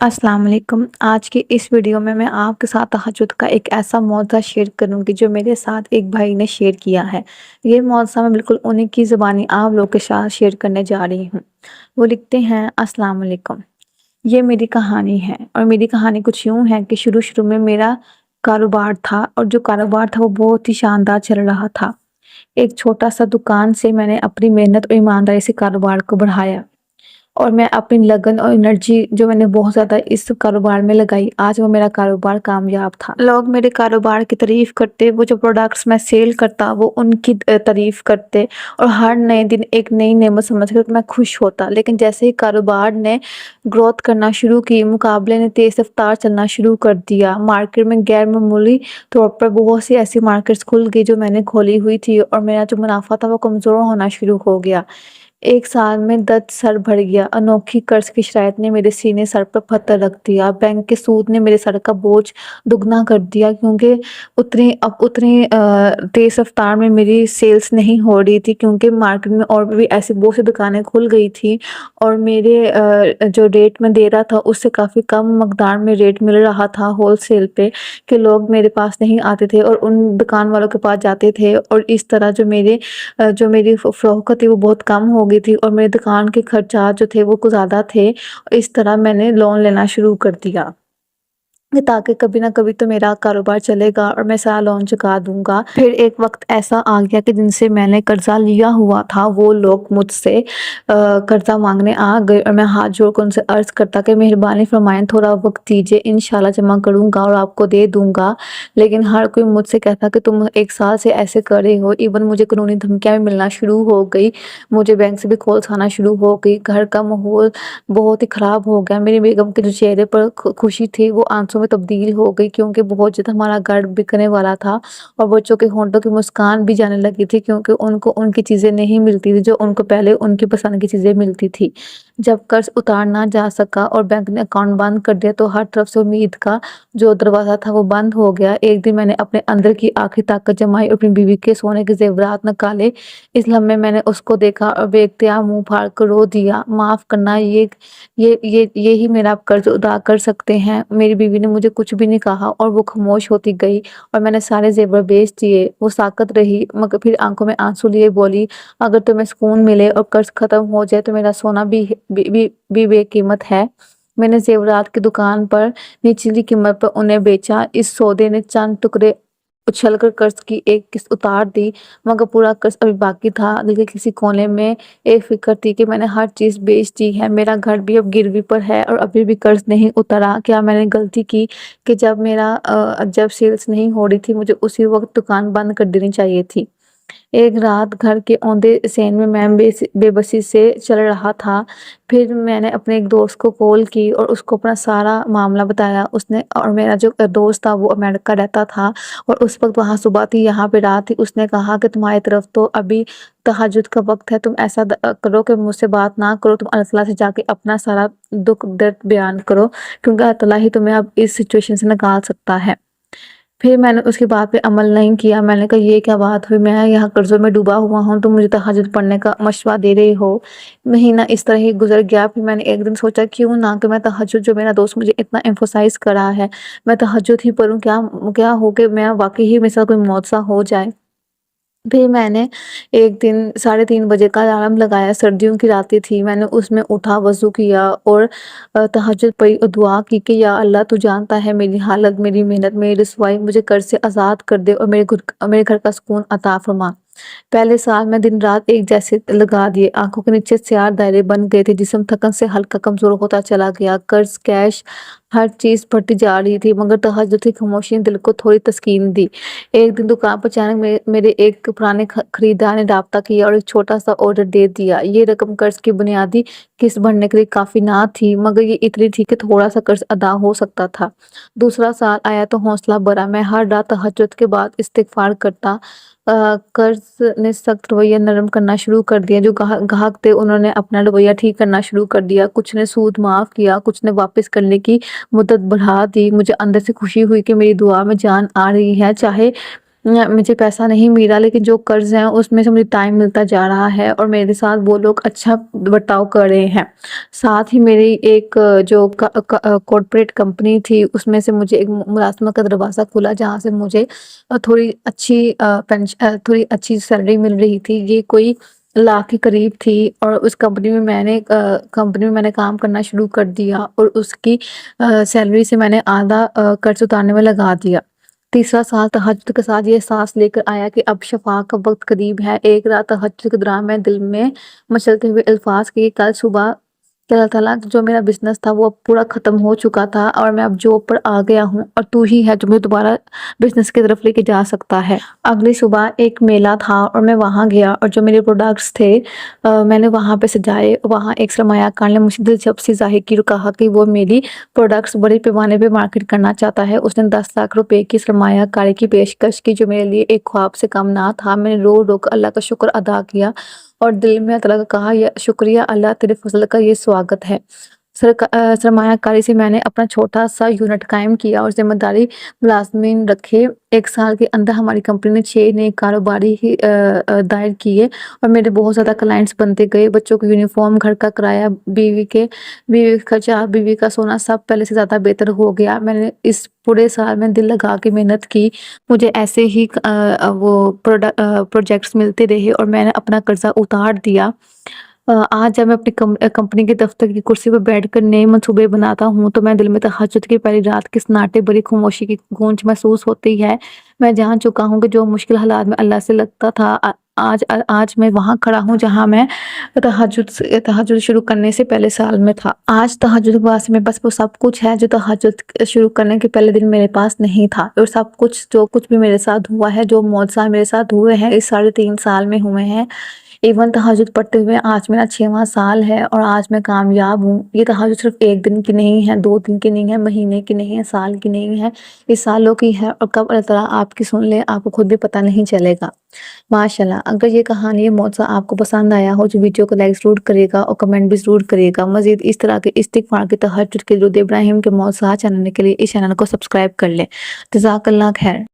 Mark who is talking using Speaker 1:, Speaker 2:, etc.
Speaker 1: السلام علیکم۔ آج کی اس ویڈیو میں آپ کے ساتھ تہجد کا ایک ایسا موضوع شیئر کروں گی جو میرے ساتھ ایک بھائی نے شیئر کیا ہے۔ یہ موضوع میں بالکل انہی کی زبانی آپ لوگ کے ساتھ شیئر کرنے جا رہی ہوں۔ وہ لکھتے ہیں، السلام علیکم، یہ میری کہانی ہے اور میری کہانی کچھ یوں ہے کہ شروع میں میرا کاروبار تھا اور جو کاروبار تھا وہ بہت ہی شاندار چل رہا تھا۔ ایک چھوٹا سا دکان سے میں نے اپنی محنت اور ایمانداری سے کاروبار کو بڑھایا اور میں اپنی لگن اور انرجی جو میں نے بہت زیادہ اس کاروبار میں لگائی، آج وہ میرا کاروبار کامیاب تھا۔ لوگ میرے کاروبار کی تعریف کرتے، وہ جو پروڈکٹس میں سیل کرتا وہ ان کی تعریف کرتے اور ہر نئے دن ایک نئی نعمت سمجھ کر میں خوش ہوتا۔ لیکن جیسے ہی کاروبار نے گروتھ کرنا شروع کی، مقابلے نے تیز رفتار چلنا شروع کر دیا۔ مارکیٹ میں غیر معمولی طور پر بہت سی ایسی مارکیٹس کھل گئی جو میں نے کھولی ہوئی تھی اور میرا جو منافع تھا وہ کمزور ہونا شروع ہو گیا۔ ایک سال میں درد سر بڑھ گیا، انوکھی قرض کی شرائط نے میرے سینے سر پر پتھر رکھ دیا، بینک کے سود نے میرے سر کا بوجھ دگنا کر دیا کیونکہ اتنی تیز رفتار میں میری سیلز نہیں ہو رہی تھی، کیونکہ مارکیٹ میں اور بھی ایسی بہت سی دکانیں کھل گئی تھی اور میرے جو ریٹ میں دے رہا تھا اس سے کافی کم مقدار میں ریٹ مل رہا تھا ہول سیل پہ، کہ لوگ میرے پاس نہیں آتے تھے اور ان دکان والوں کے پاس جاتے تھے اور اس طرح جو میری فروخت تھی وہ بہت کم ہو گئی تھی اور میری دکان کے خرچات جو تھے وہ کچھ زیادہ تھے۔ اس طرح میں نے لون لینا شروع کر دیا تاکہ کبھی نہ کبھی تو میرا کاروبار چلے گا اور میں سارا لون چکا دوں گا۔ پھر ایک وقت ایسا آ گیا کہ جن سے میں نے قرضہ لیا ہوا تھا وہ لوگ مجھ سے قرضہ مانگنے آ گئے اور میں ہاتھ جوڑ کر ان سے عرض کرتا کہ مہربانی فرمائیں تھوڑا وقت دیجیے، انشاءاللہ جمع کروں گا اور آپ کو دے دوں گا۔ لیکن ہر کوئی مجھ سے کہتا کہ تم ایک سال سے ایسے کر رہے ہو، ایون مجھے قانونی دھمکیاں بھی ملنا شروع ہو گئی، مجھے بینک سے بھی کالز آنا شروع ہو گئی، گھر کا ماحول بہت ہی خراب ہو گیا، میری بیگم کے جو چہرے پر خوشی تھی وہ آنسوں میں تبدیل ہو گئی کیونکہ بہت جلد ہمارا گھر بکنے والا تھا اور بچوں کے ہونٹوں کی مسکان بھی جانے لگی تھی کیونکہ ان کو ان کی چیزیں نہیں ملتی تھی جو ان کو پہلے ان کی پسند کی چیزیں ملتی تھی۔ جب قرض اتار نہ جا سکا اور بینک نے اکاؤنٹ بند کر دیا تو ہر طرف سے امید کا جو دروازہ تھا وہ بند ہو گیا۔ ایک دن میں نے اپنے اندر کی آخری طاقت جمائی اور اپنی بیوی کے سونے کے زیورات نکالے۔ اس لمحے میں نے اس کو دیکھا اور بے اختیار منہ پھاڑ کر رو دیا، معاف کرنا، یہی میرا قرض ادا کر سکتے ہیں۔ میری بیوی نے مجھے کچھ بھی نہیں کہا اور وہ خاموش ہوتی گئی اور میں نے سارے زیور بیچ دیے۔ وہ ساکت رہی مگر پھر آنکھوں میں آنسو لیے بولی، اگر تمہیں سکون ملے اور قرض ختم ہو جائے تو میرا سونا بھی بے قیمت ہے۔ میں نے زیورات کی دکان پر نچلی قیمت پر انہیں بیچا۔ اس سودے نے چند ٹکڑے اچھل کر قرض کی ایک قسط اتار دی مگر پورا قرض ابھی باقی تھا۔ دل کے کسی کونے میں ایک فکر تھی کہ میں نے ہر چیز بیچ دی ہے، میرا گھر بھی اب گروی پر ہے اور ابھی بھی قرض نہیں اترا۔ کیا میں نے غلطی کی کہ جب سیلز نہیں ہو رہی تھی مجھے اسی وقت دکان بند کر دینی چاہیے تھی؟ ایک رات گھر کے اوندے سین میں بے بسی سے چل رہا تھا، پھر میں نے اپنے ایک دوست کو کال کی اور اس کو اپنا سارا معاملہ بتایا۔ اس نے اور میرا جو دوست تھا وہ امریکہ رہتا تھا اور اس وقت وہاں صبح تھی یہاں پہ رات تھی۔ اس نے کہا کہ تمہاری طرف تو ابھی تہجد کا وقت ہے، تم ایسا کرو کہ مجھ سے بات نہ کرو، تم اللہ تعالیٰ سے جا کے اپنا سارا دکھ درد بیان کرو کیونکہ اللہ تعالیٰ ہی تمہیں اب اس سچویشن سے نکال سکتا ہے۔ پھر میں نے اس کی بات پہ عمل نہیں کیا۔ میں نے کہا یہ کیا بات ہوئی، میں یہاں قرضوں میں ڈوبا ہوا ہوں، تم مجھے تہجد پڑھنے کا مشورہ دے رہے ہو۔ مہینہ اس طرح ہی گزر گیا۔ پھر میں نے ایک دن سوچا کیوں نہ کہ میں تہجد، جو میرا دوست مجھے اتنا ایمفسائز کر رہا ہے، میں تہجد ہی پڑھوں، کیا ہو کہ میں واقعی ہی میرے ساتھ کوئی معجزہ ہو جائے۔ پھر میں نے ایک دن 3:30 بجے کا الارم لگایا، سردیوں کی راتیں تھی، میں نے اس میں اٹھا، وضو کیا اور تہجد پڑھی اور دعا کی کہ یا اللہ تو جانتا ہے میری حالت، میری محنت، میری رسوائی، مجھے قرض سے آزاد کر دے اور میرے گھر کا سکون عطا فرما۔ پہلے سال میں دن رات ایک جیسے لگا دیے، آنکھوں کے نیچے سیاہ دائرے بن گئے تھے، جسم تھکن سے ہلکا کمزور ہوتا چلا گیا، قرض، کیش، ہر چیز بڑھتی جا رہی تھی مگر تہجد کی خاموشی نے دل کو تھوڑی تسکین دی۔ ایک دن دکان پر اچانک میرے ایک پرانے خریدار نے رابطہ کیا اور ایک چھوٹا سا آرڈر دے دیا۔ یہ رقم قرض کی بنیادی قسط بھرنے کے لیے کافی نہ تھی مگر یہ اتنی تھی کہ تھوڑا سا قرض ادا ہو سکتا تھا۔ دوسرا سال آیا تو حوصلہ بڑھا، میں ہر رات تہجد کے بعد استغفار کرتا۔ قرض نے سخت رویہ نرم کرنا شروع کر دیا، جو گاہک تھے انہوں نے اپنا رویہ ٹھیک کرنا شروع کر دیا، کچھ نے سود معاف کیا، کچھ نے واپس کرنے کی مدت بڑھا دی۔ مجھے اندر سے خوشی ہوئی کہ میری دعا میں جان آ رہی ہے، چاہے مجھے پیسہ نہیں مل رہا، لیکن جو قرض ہیں اس میں سے مجھے ٹائم ملتا جا رہا ہے اور میرے ساتھ وہ لوگ اچھا برتاؤ کر رہے ہیں۔ ساتھ ہی میری ایک جو کارپوریٹ کمپنی تھی اس میں سے مجھے ایک ملازمت کا دروازہ کھلا، جہاں سے مجھے تھوڑی اچھی سیلری مل رہی تھی۔ یہ کوئی لاکھ کے قریب تھی، اور اس کمپنی میں نے کام کرنا شروع کر دیا اور اس کی سیلری سے میں نے آدھا قرض اتارنے میں لگا دیا۔ تیسرا سال تہجد کے ساتھ یہ احساس لے کر آیا کہ اب شفا کا وقت قریب ہے۔ ایک رات تہجد کے دوران میں دل میں مچلتے ہوئے الفاظ کہ کل صبح کہ اللہ تعالیٰ جو میرا بزنس تھا وہ پورا ختم ہو چکا تھا اور میں اب جاب پر آ گیا ہوں، اور تو ہی ہے جو مجھے دوبارہ بزنس کی طرف لے کے جا سکتا ہے۔ اگلی صبح ایک میلہ تھا اور میں وہاں گیا، اور جو میرے پروڈکٹس تھے میں نے وہاں پہ سجائے۔ وہاں ایک سرمایہ کار نے مجھے دلچسپی ظاہر کی اور کہا کہ وہ میری پروڈکٹس بڑے پیمانے پہ مارکیٹ کرنا چاہتا ہے۔ اس نے 10 لاکھ روپے کی سرمایہ کاری کی پیشکش کی، جو میرے لیے ایک خواب سے کم نہ تھا۔ میں نے رو رو کر اللہ کا شکر ادا کیا اور دل میں اللہ تعالیٰ کا کہا، یا شکریہ اللہ، تیرے فضل کا یہ سواگت ہے۔ سرمایہ کاری سے میں نے اپنا چھوٹا سا یونٹ قائم کیا اور ذمہ داری ملازمین رکھے۔ 1 سال کے اندر ہماری کمپنی نے 6 نئے کاروباری دائر کیے اور میرے بہت زیادہ کلائنٹس بنتے گئے۔ بچوں کی یونیفارم، گھر کا کرایہ، بیوی کا خرچہ، بیوی کا سونا، سب پہلے سے زیادہ بہتر ہو گیا۔ میں نے اس پورے سال میں دل لگا کے محنت کی، مجھے ایسے ہی وہ پروجیکٹس ملتے رہے اور میں نے اپنا قرضہ اتار دیا۔ آج جب میں اپنی کمپنی کے دفتر کی کرسی پر بیٹھ کر نئے منصوبے بناتا ہوں تو میں دل میں تہجد کی پہلی رات کی سناٹے بری خاموشی کی گونج محسوس ہوتی ہے۔ میں جان چکا ہوں کہ جو مشکل حالات میں اللہ سے لگتا تھا، آج میں وہاں کھڑا ہوں جہاں میں تہجد شروع کرنے سے پہلے سال میں تھا۔ آج تہجد کے بعد میں بس وہ سب کچھ ہے جو تہجد شروع کرنے کے پہلے دن میرے پاس نہیں تھا، اور سب کچھ جو کچھ بھی میرے ساتھ ہوا ہے، جو معجزہ میرے ساتھ ہوئے ہیں اس 3.5 سال میں ہوئے ہیں۔ ایون تہجد پڑھتے ہوئے آج میرا 6واں سال ہے اور آج میں کامیاب ہوں۔ یہ تہجد صرف 1 دن کی نہیں ہے، 2 دن کی نہیں ہے، مہینے کی نہیں ہے، سال کی نہیں ہے، یہ سالوں کی ہے، اور کب اللہ تعالیٰ آپ کی سن لے آپ کو خود بھی پتہ نہیں چلے گا۔ ماشاءاللہ، اگر یہ کہانی، یہ معجزہ آپ کو پسند آیا ہو تو ویڈیو کو لائک ضرور کرے گا اور کمنٹ بھی ضرور کرے گا۔ مزید اس طرح کے استغفار کے، تہجد کے، درود ابراہیم کے معجزات جاننے کے لیے اس چینل کو سبسکرائب کر لیں۔ جزاک اللہ خیر۔